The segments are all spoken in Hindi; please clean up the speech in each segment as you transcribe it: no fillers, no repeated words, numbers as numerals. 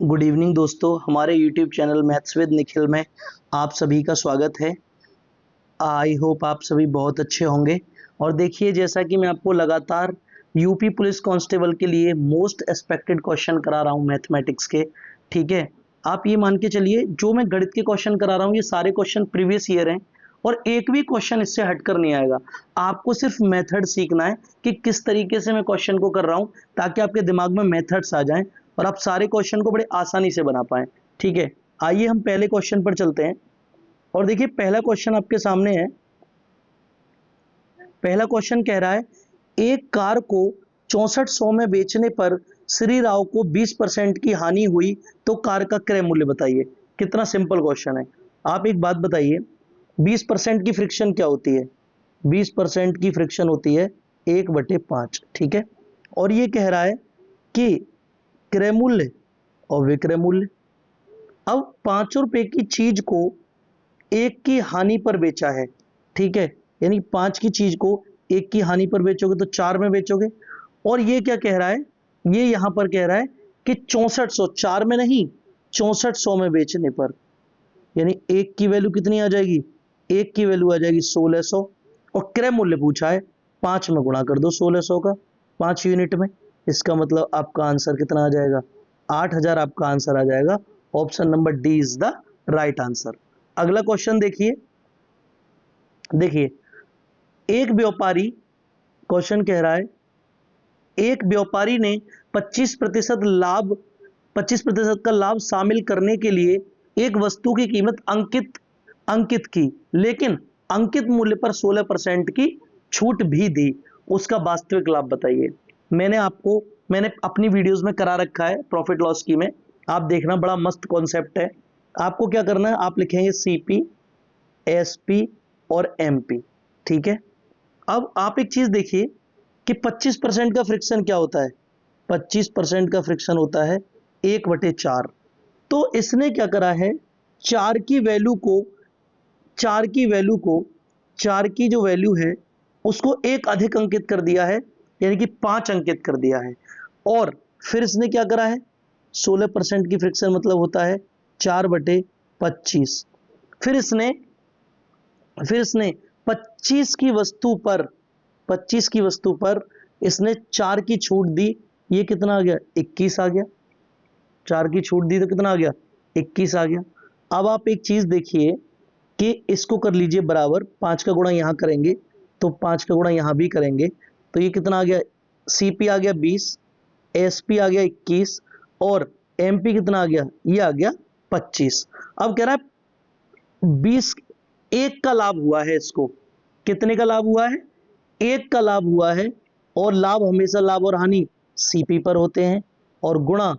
गुड इवनिंग दोस्तों, हमारे YouTube channel maths with Nikhil में आप सभी का स्वागत है। आई होप आप सभी बहुत अच्छे होंगे। और देखिए, जैसा कि मैं आपको लगातार यूपी पुलिस कांस्टेबल के लिए मोस्ट एक्सपेक्टेड क्वेश्चन करा रहा हूं मैथमेटिक्स के। ठीक है, आप ये मान के चलिए, जो मैं गणित के क्वेश्चन करा रहा हूं ये सारे क्वेश्चन प्रीवियस ईयर हैं और एक भी क्वेश्चन इससे हटकर नहीं आएगा। आपको सिर्फ मेथड सीखना है कि किस तरीके से मैं क्वेश्चन को कर रहा हूं, ताकि आपके दिमाग में मेथड्स आ जाएं और आप सारे क्वेश्चन को बड़े आसानी से बना पाएं। ठीक है, आइए हम पहले क्वेश्चन पर चलते हैं। और देखिए, पहला क्वेश्चन आपके सामने है। पहला क्वेश्चन कह रहा है, एक कार को 6400 में बेचने पर श्री राव को 20% की हानि हुई, तो कार का क्रय मूल्य बताइए। कितना सिंपल क्वेश्चन है। आप एक बात बताइए, 20% की फ्रिक्शन क्या होती है? 20% की फ्रिक्शन होती है 1/5। ठीक है, और ये कह रहा है कि क्रय मूल्य और विक्रय मूल्य। अब 5 रुपए की चीज को एक की हानि पर बेचा है। ठीक है, यानी 5 की चीज को एक की हानि पर बेचोगे तो 4 में बेचोगे। और ये क्या कह रहा है, ये यहां पर कह रहा है कि 6400, 4 में नहीं, 6400 में बेचने पर, यानी एक की वैल्यू कितनी आ जाएगी? एक की वैल्यू आ जाएगी 1600। और क्रय मूल्य पूछा है, 5 में गुणा कर दो 1600 का, 5 यूनिट में। इसका मतलब आपका आंसर कितना आ जाएगा? 8000 आपका आंसर आ जाएगा। Option number D is the right answer. अगला क्वेश्चन देखिए। देखिए, एक व्यापारी, क्वेश्चन कह रहा है, एक व्यापारी ने 25% का लाभ शामिल करने के लिए एक वस्तु की कीमत अंकित अंकित की, लेकिन अंकित मूल्य पर 16% की छूट भी दी। उसका वास्तविक लाभ बताइए। मैंने अपनी वीडियोस में करा रखा है प्रॉफिट लॉस की में, आप देखना, बड़ा मस्त कॉन्सेप्ट है। आपको क्या करना है, आप लिखेंगे सीपी, एसपी और एमपी। ठीक है, अब आप एक चीज देखिए कि 25% का फ्रिक्शन क्या होता है? 25% का फ्रिक्शन होता है 1/4। तो इसने क्या करा है, चार की वैल्यू को चार की वैल्यू को चार की जो वैल्यू है उसको एक अधिक अंकित कर दिया है, यानी कि 5 अंकित कर दिया है। और फिर इसने क्या करा है, 16% की फ्रिक्शन मतलब होता है 4/25। फिर इसने फिर इसने 25 की वस्तु पर 25 की वस्तु पर इसने 4 की छूट दी। ये कितना आ गया? 21 आ गया। 4 की छूट दी तो कितना आ गया? 21 आ गया। अब आप एक चीज देखिए कि इसको कर लीजिए बराबर, 5 का गुणा यहां करेंगे तो 5 का गुणा यहां भी करेंगे, तो ये कितना आ गया? सीपी आ गया 20, एसपी आ गया 21 और एमपी कितना आ गया? ये आ गया 25। अब कह रहा है 20, एक का लाभ हुआ है इसको। कितने का लाभ हुआ है? एक का लाभ हुआ है। और लाभ हमेशा, लाभ और हानि सीपी पर होते हैं। और गुणा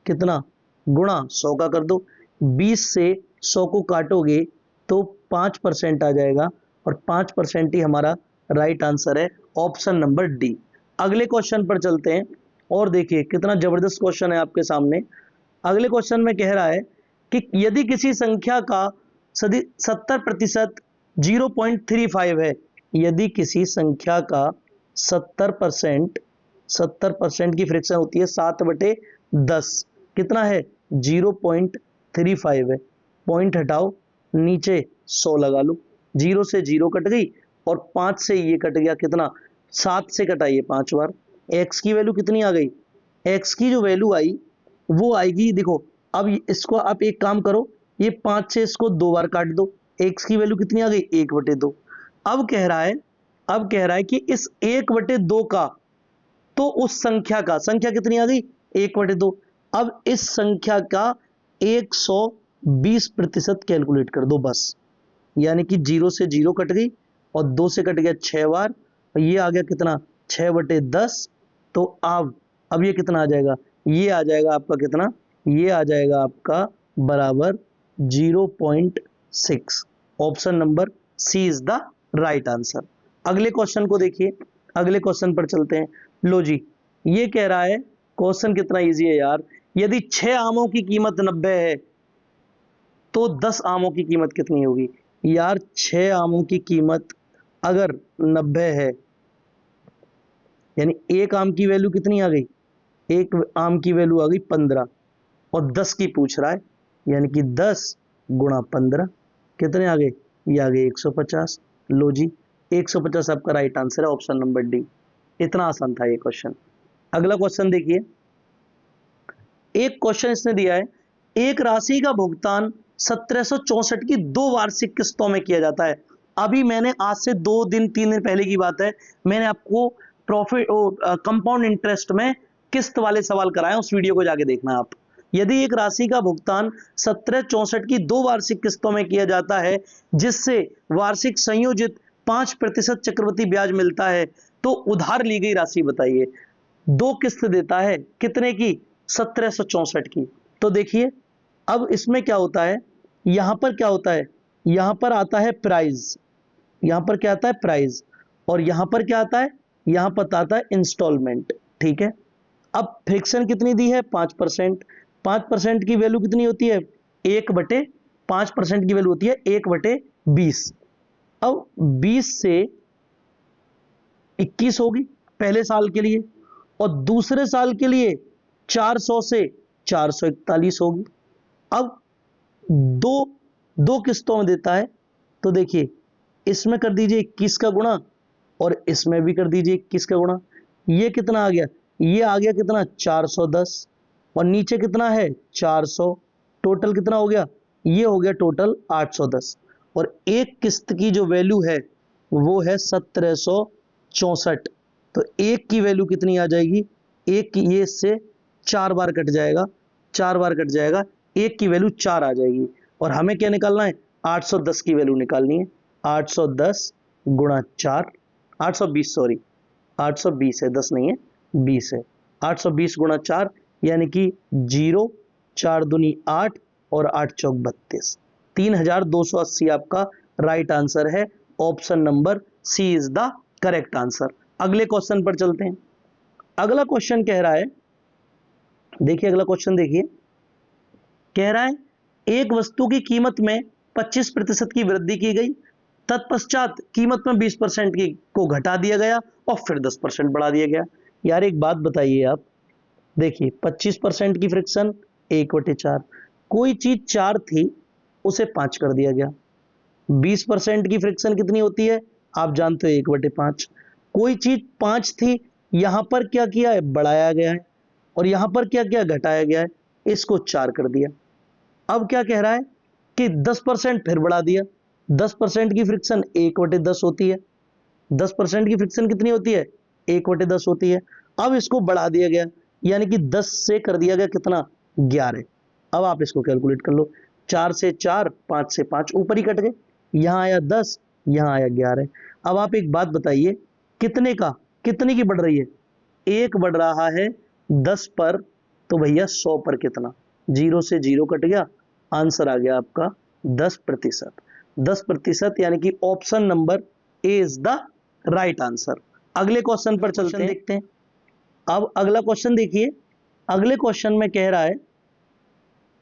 कितना? गुणा 100 का कर दो। 20 से 100 को काटोगे तो 5% आ जाएगा और 5% ही हमारा राइट आंसर है, ऑप्शन नंबर डी। अगले क्वेश्चन पर चलते हैं और देखिए कितना जबरदस्त क्वेश्चन है आपके सामने। अगले क्वेश्चन में कह रहा है कि यदि किसी संख्या का 70% 0.35 है, यदि किसी संख्या का 70% की फ्रिक्शन होती है 7/10, कितना है? 0.35 है। पॉइंट हटाओ, नीचे 100 लगा लो। 0 से 0 कट गई और 5 से ये कट गया, कितना? 7 से कटाइए 5 बार। एक्स की वैल्यू कितनी आ गई? एक्स की जो वैल्यू आई वो आएगी, देखो। अब इसको आप एक काम करो, ये 5 से इसको 2 बार काट दो। एक्स की वैल्यू कितनी आ गई? 1/2। अब कह रहा है कि इस 1/2 का, तो उस संख्या का, संख्या कितनी आ गई? 1/2। अब इस संख्या का 120% कैलकुलेट कर दो बस। यानी कि 0 से 0 कट गई और 2 से कट गया 6 बार, और ये आ गया कितना? 6/10। तो अब ये कितना आ जाएगा? ये आ जाएगा आपका कितना? ये आ जाएगा आपका बराबर 0.6। Option number C is the right answer. अगले क्वेश्चन को देखिए, अगले क्वेश्चन पर चलते हैं। लो जी, ये कह रहा है, क्वेश्चन कितना इजी है यार। यदि 6 आमों की कीमत 90 है तो 10 आमों की कीमत कितनी होगी? यार 6 आमों की कीमत अगर 90 है, यानी एक आम की वैल्यू कितनी आ गई? एक आम की वैल्यू आ गई 15। और 10 की पूछ रहा है, यानी कि 10 गुणा 15 कितने आ गए, ये आ गए 150। लो जी, 150 आपका राइट आंसर है, ऑप्शन नंबर डी। इतना आसान था ये क्वेश्चन। अगला क्वेश्चन देखिए, एक क्वेश्चन इसने दिया है, एक राशि का भुगतान 1764 की 2 वार्षिक किस्तों में किया जाता है। अभी मैंने आज से 2 दिन 3 दिन पहले की बात है, मैंने आपको प्रॉफिट कंपाउंड इंटरेस्ट में किस्त वाले सवाल कराए, उस वीडियो को जाके देखना आप। यदि एक राशि का भुगतान 1764 की 2 वार्षिक किस्तों में किया जाता है, जिससे वार्षिक संयोजित 5% चक्रवृद्धि ब्याज मिलता है, तो उधार ली गई राशि बताइए। 2 किस्त देता है, कितने की, 1764 की। तो देखिए अब इसमें क्या होता है, यहां पर क्या होता है, यहां पर आता है प्राइस, यहां पर क्या आता है प्राइस, और यहां पर क्या आता है, यहां पर आता है इंस्टॉलमेंट। ठीक है, अब फ्रिक्शन कितनी दी है, 5%। 5% की वैल्यू कितनी होती है, 1/5% की वैल्यू होती है 1/20। अब 20 से 21 होगी पहले साल के लिए, और दूसरे साल के लिए 400 से 441 होगी। अब दो दो किस्तों में देता है, तो देखिए इसमें कर दीजिए 21 का गुणा, और इसमें भी कर दीजिए 21 का गुणा। ये कितना आ गया, ये आ गया कितना, 410, और नीचे कितना है 400, टोटल कितना हो गया, ये हो गया टोटल 810। और एक किस्त की जो वैल्यू है वो है 1764। तो एक की वैल्यू कितनी आ जाएगी, एक की, ये इससे 4 बार कट जाएगा, 4 बार कट जाएगा, एक की वैल्यू 4 आ जाएगी। और हमें क्या निकालना है, 810 की वैल्यू निकालनी है। 810 गुणा 4, 820 सॉरी, 820 है, 10 नहीं है 20 है। 820 गुणा 4 यानी कि 0, 4 दूनी 8 और 8 चौक 32, 3280 आपका राइट आंसर है। Option number C is the correct answer. अगले क्वेश्चन पर चलते हैं। अगला क्वेश्चन कह रहा है, देखिए अगला क्वेश्चन देखिए, कह रहा है एक वस्तु की कीमत में 25% की वृद्धि की गई, तत्पश्चात कीमत में 20% की को घटा दिया गया और फिर 10% बढ़ा दिया गया। यार एक बात बताइए आप, देखिए 25% की फ्रिक्शन 1/4, कोई चीज 4 थी उसे 5 कर दिया गया। 20% की फ्रिक्शन कितनी होती है, आप जानते हो 1/5। कोई चीज 5 थी, यहां पर क्या किया है, बढ़ाया गया है, और यहां पर क्या किया, घटाया गया है, इसको 4 कर दिया। अब क्या कह रहा है कि 10% फिर बढ़ा दिया। 10% की फ्रिक्शन 1/10 होती है, 10% की फ्रिक्शन कितनी होती है, 1/10 होती है। अब इसको बढ़ा दिया गया, यानी कि 10 से कर दिया गया कितना, 11। अब आप इसको कैलकुलेट कर लो, 4 से 4, 5 से 5 ऊपर ही कट गए, यहां आया 10, यहां आया 11। अब आप एक बात बताइए, कितने का, कितने की बढ़ रही है, 1 बढ़ रहा है 10 पर, तो भैया 100 पर कितना, 0 से 0 कट गया, आंसर आ गया आपका 10%। 10%, यानी कि option number A is the right answer. अगले क्वेश्चन पर चलते हैं, देखते हैं। अब अगला क्वेश्चन देखिए, अगले क्वेश्चन में कह रहा है,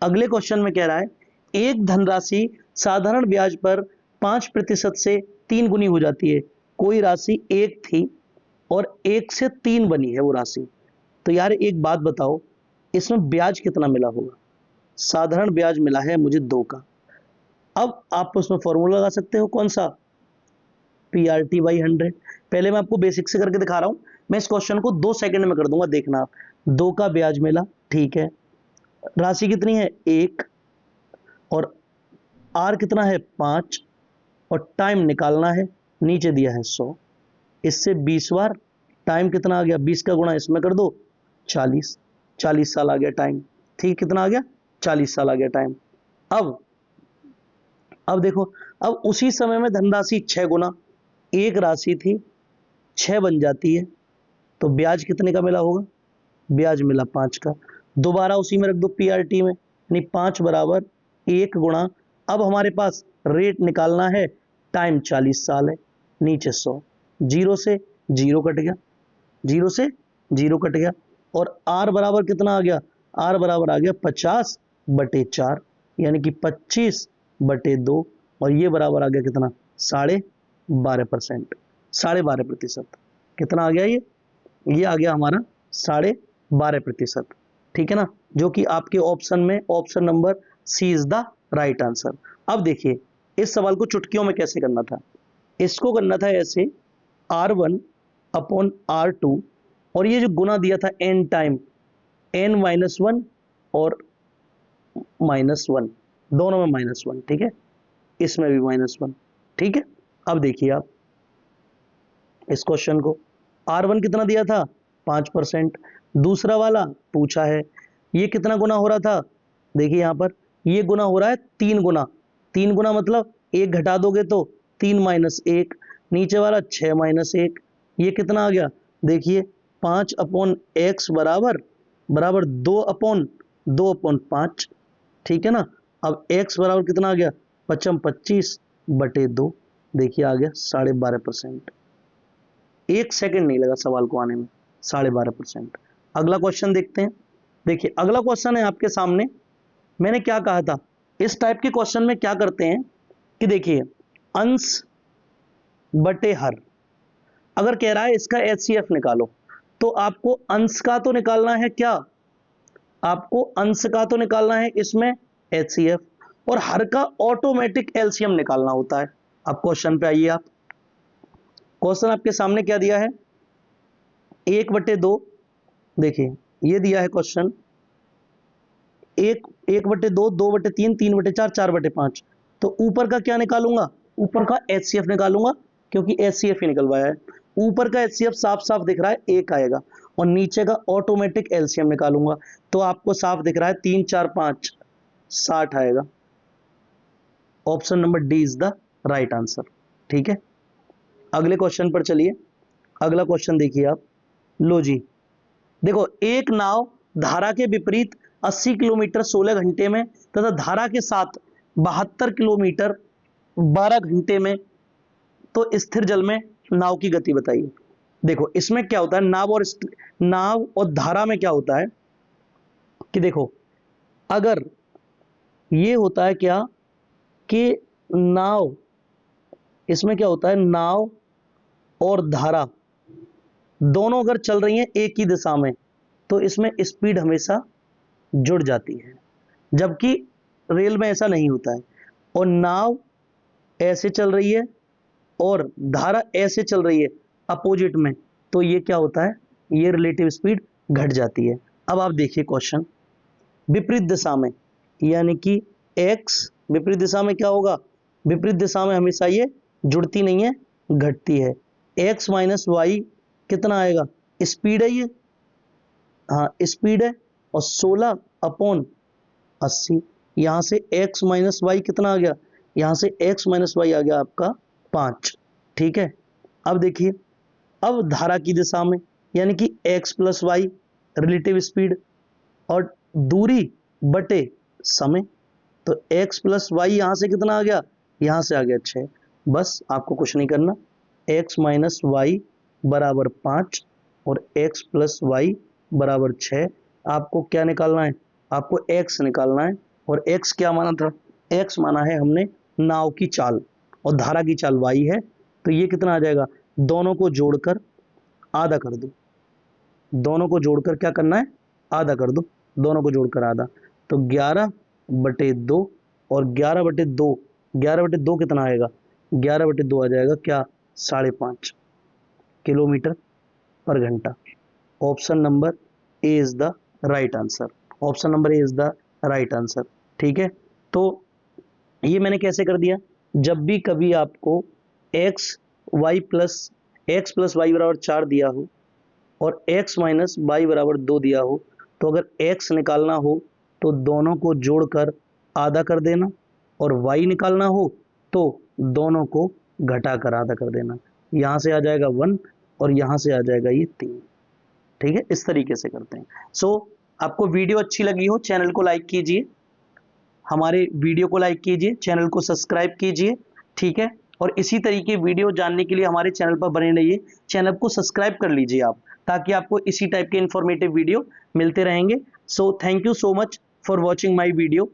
अगले क्वेश्चन में कह रहा है एक धनराशि साधारण ब्याज पर 5% से 3 गुनी हो जाती है। कोई राशि 1 थी और 1 से 3 बनी है वो राशि। तो यार एक बात बताओ, इसमें ब्याज कितना मिला होगा, साधारण ब्याज मिला है मुझे 2 का। अब आप उसमें फॉर्मूला लगा सकते हो, कौन सा, PRT/100। पहले मैं आपको बेसिक से करके दिखा रहा हूं, मैं इस क्वेश्चन को 2 सेकंड में कर दूंगा, देखना आप। 2 का ब्याज मिला, ठीक है, राशि कितनी है 1, और आर कितना है 5, और टाइम निकालना है, नीचे दिया है 100, इससे 20 बार, टाइम कितना आ गया, 20 का गुणा इसमें कर दो 40, 40 साल आ गया टाइम। ठीक, कितना आ गया, 40 साल आ गया टाइम। अब देखो, अब उसी समय में धनराशि 6 गुना, एक राशि थी 6 बन जाती है, तो ब्याज कितने का मिला होगा, ब्याज मिला 5 का। दोबारा उसी में रख दो PRT में, यानी 5 बराबर 1 गुणा, अब हमारे पास रेट निकालना है, टाइम 40 साल है, नीचे 100, 0 से 0 कट गया, 0 से 0 कट गया, और आर बराबर कितना आ गया, आर बराबर आ गया 50/4, यानी कि 25/2, और ये बराबर आ गया कितना, 12.5%, 12.5%। कितना आ गया ये आ गया हमारा 12.5%। ठीक है ना, जो कि आपके ऑप्शन में option number C is the right answer. अब देखिए इस सवाल को चुटकियों में कैसे करना था। इसको करना था ऐसे, R1 अपॉन R2, और ये जो गुना दिया था n टाइम, n-1 और -1, दोनों में -1, ठीक है, इसमें भी -1, ठीक है। अब देखिए आप इस क्वेश्चन को, R1 कितना दिया था 5%, दूसरा वाला पूछा है ये कितना गुना हो रहा था, देखिए यहां पर ये गुना हो रहा है 3 गुना, 3 गुना मतलब 1 घटा दोगे तो 3 - 1, नीचे वाला 6 - 1, ये कितना आ गया, देखिए 5 अपॉन x बराबर 2/5, ठीक है ना। अब x बराबर कितना आ गया, 25/2, देखिए आ गया 12.5%। 1 सेकंड नहीं लगा सवाल को आने में, 12.5%। अगला क्वेश्चन देखते हैं। देखिए अगला क्वेश्चन है आपके सामने। मैंने क्या कहा था, इस टाइप के क्वेश्चन में क्या करते हैं कि देखिए अंश बटे हर, अगर कह रहा है इसका HCF निकालो, तो आपको अंश का तो निकालना है, क्या आपको अंश का तो निकालना है इसमें HCF, और हर का ऑटोमेटिक LCM निकालना होता है। अब क्वेश्चन पे आइए आप, क्वेश्चन आपके सामने क्या दिया है, 1/2, देखिए ये दिया है क्वेश्चन 1/2, 2/3, 3/4, 4/5, तो ऊपर का क्या निकालूंगा, ऊपर का HCF निकालूंगा, क्योंकि HCF ही निकलवाया है। ऊपर का HCF साफ साफ दिख रहा है 1 आएगा, और नीचे का ऑटोमेटिक LCM निकालूंगा, तो आपको साफ दिख रहा है 3 4 5 60 आएगा। Option number D is the right answer, ठीक है। अगले क्वेश्चन पर चलिए। अगला क्वेश्चन देखिए आप, लो जी, देखो एक नाव धारा के विपरीत 80 किलोमीटर 16 घंटे में तथा धारा के साथ 72 किलोमीटर 12 घंटे में, तो स्थिर जल में नाव की गति बताइए। देखो इसमें क्या होता है, नाव और धारा में क्या होता है कि देखो, अगर ये होता है क्या कि नाव, इसमें क्या होता है, नाव और धारा दोनों अगर चल रही हैं एक ही दिशा में, तो इसमें स्पीड हमेशा जुड़ जाती है, जबकि रेल में ऐसा नहीं होता है। और नाव ऐसे चल रही है और धारा ऐसे चल रही है अपोजिट में, तो ये क्या होता है, ये रिलेटिव स्पीड घट जाती है। अब आप देखिए क्वेश्चन, विपरीत दिशा में, यानी कि x विपरीत दिशा में क्या होगा, विपरीत दिशा में हमेशा ये जुड़ती नहीं है, घटती है। x - y कितना आएगा, स्पीड है ये, हाँ स्पीड है, और 16/80, यहां से x - y कितना आ गया, यहां से x - y आ गया आपका 5, ठीक है। अब देखिए, अब धारा की दिशा में, यानी कि x + y रिलेटिव स्पीड, और दूरी बटे समय, तो x + y यहां से कितना आ गया, यहां से आ गया 6। बस आपको कुछ नहीं करना, x - y बराबर 5 और x + y बराबर 6। आपको क्या निकालना है, आपको x निकालना है, और x क्या माना था, x माना है हमने नाव की चाल, और धारा की चाल y है, तो ये कितना आ जाएगा, दोनों को जोड़कर आधा कर दो, दोनों को जोड़कर क्या करना है, आधा कर दो, दोनों को जोड़कर आधा, तो 11/2, और 11/2, 11/2 कितना आएगा, 11/2 आ जाएगा क्या, 5.5 किलोमीटर पर घंटा। Option number A is the right answer, option number A is the right answer, ठीक है। तो ये मैंने कैसे कर दिया, जब भी कभी आपको x + y बराबर 4 दिया हो और x - y बराबर 2 दिया हो, तो अगर x निकालना हो तो दोनों को जोड़कर आधा कर देना, और y निकालना हो तो दोनों को घटाकर आधा कर देना। यहां से आ जाएगा 1 और यहां से आ जाएगा ये 3, ठीक है। इस तरीके से करते हैं। आपको वीडियो अच्छी लगी हो, चैनल को लाइक कीजिए, हमारे वीडियो को लाइक कीजिए, चैनल को सब्सक्राइब कीजिए, ठीक है। और इसी तरीके वीडियो जानने के लिए हमारे चैनल पर बने रहिए, चैनल को सब्सक्राइब कर लीजिए आप, ताकि आपको इसी टाइप के इंफॉर्मेटिव वीडियो मिलते रहेंगे। Thank you so much for watching my video.